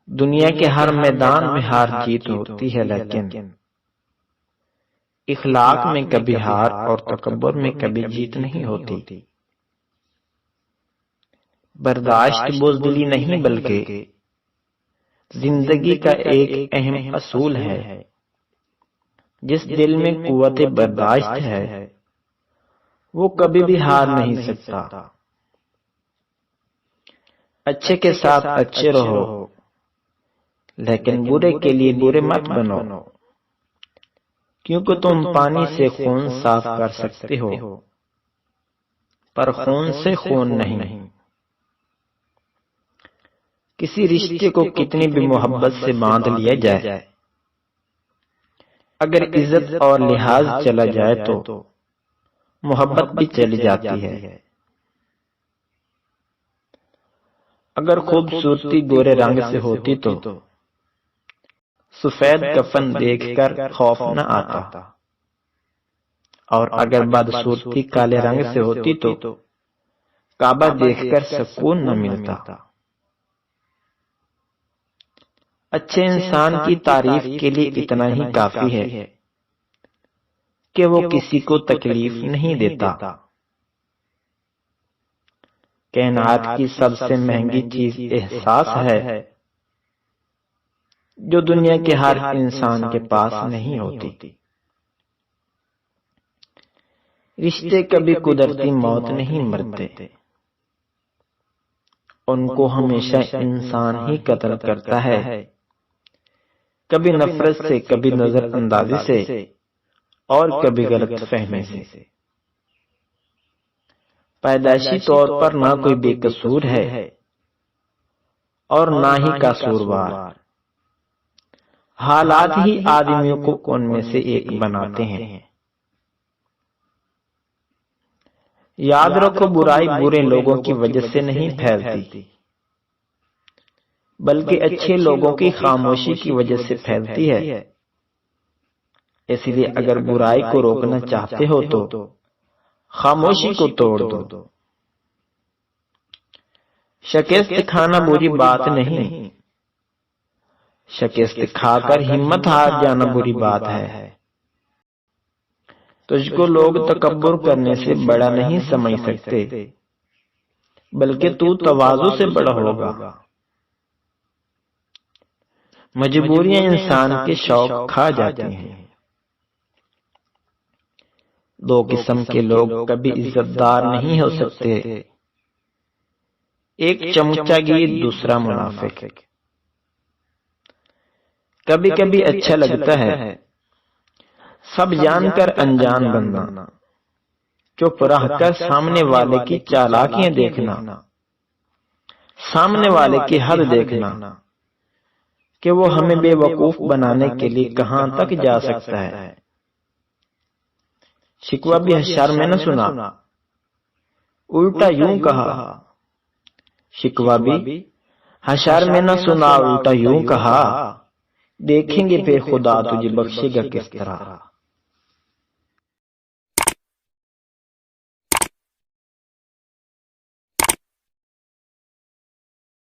دنیا کے ہر میدان میں ہار جیت ہوتی ہے، لیکن اخلاق میں کبھی ہار اور تکبر میں کبھی جیت نہیں ہوتی۔ برداشت بزدلی نہیں بلکہ زندگی کا ایک اہم اصول ہے۔ جس دل میں قوت برداشت ہے وہ کبھی بھی ہار نہیں سکتا۔ اچھے کے ساتھ اچھے رہو، لیکن برے کے لیے برے مت بنو، کیونکہ تم پانی سے خون صاف کر سکتے ہو پر خون سے خون نہیں۔ کسی رشتے کو کتنی بھی محبت سے باندھ لیا جائے، اگر عزت اور لحاظ چلا جائے تو محبت بھی چلی جاتی ہے۔ اگر خوبصورتی گورے رنگ سے ہوتی تو سفید کفن دیکھ کر خوف نہ آتا، اور اگر بدصورتی کالے رنگ سے ہوتی تو کعبہ دیکھ کر سکون نہ ملتا۔ اچھے انسان کی تعریف کے لیے اتنا ہی کافی ہے کہ وہ کسی کو تکلیف نہیں دیتا۔ کائنات کی سب سے مہنگی چیز احساس ہے، جو دنیا کے ہر انسان کے پاس نہیں ہوتی۔ رشتے کبھی قدرتی موت نہیں مرتے، ان کو ہمیشہ انسان ہی قتل کرتا ہے، کبھی نفرت سے، کبھی نظر اندازی سے، اور کبھی غلط فہمی سے۔ پیدائشی طور پر نہ کوئی بے قصور ہے اور نہ ہی قصوروار، حالات ہی آدمیوں کو ان میں سے ایک بناتے ہیں۔ یاد رکھو، برائی برے لوگوں کی وجہ سے نہیں پھیلتی، بلکہ اچھے لوگوں کی خاموشی کی وجہ سے پھیلتی ہے۔ اس لیے اگر برائی کو روکنا چاہتے ہو تو خاموشی کو توڑ دو۔ شکست کھانا بری بات نہیں، شکست کھا کر ہمت ہار جانا بری بات ہے۔ تجھ کو لوگ تکبر کرنے سے بڑا نہیں سمجھ سکتے، بلکہ تو تواضع سے بڑا ہوگا۔ مجبوریاں انسان کے شوق کھا جاتی ہیں۔ دو قسم کے لوگ کبھی عزت دار نہیں ہو سکتے، ایک چمچہ گیر، دوسرا منافق۔ کبھی کبھی اچھا لگتا ہے سب جان کر انجان بننا، چپ رہ کر سامنے والے کی چالاکیاں دیکھنا، سامنے والے کی حد دیکھنا کہ وہ ہمیں بے وقوف بنانے کے لیے کہاں تک جا سکتا ہے۔ شکوہ بھی حشر میں نہ سنا، الٹا یوں کہا۔ شکوہ بھی حشر میں نہ سنا، الٹا یوں کہا، دیکھیں گے پھر خدا تجھے بخشے گا کس طرح۔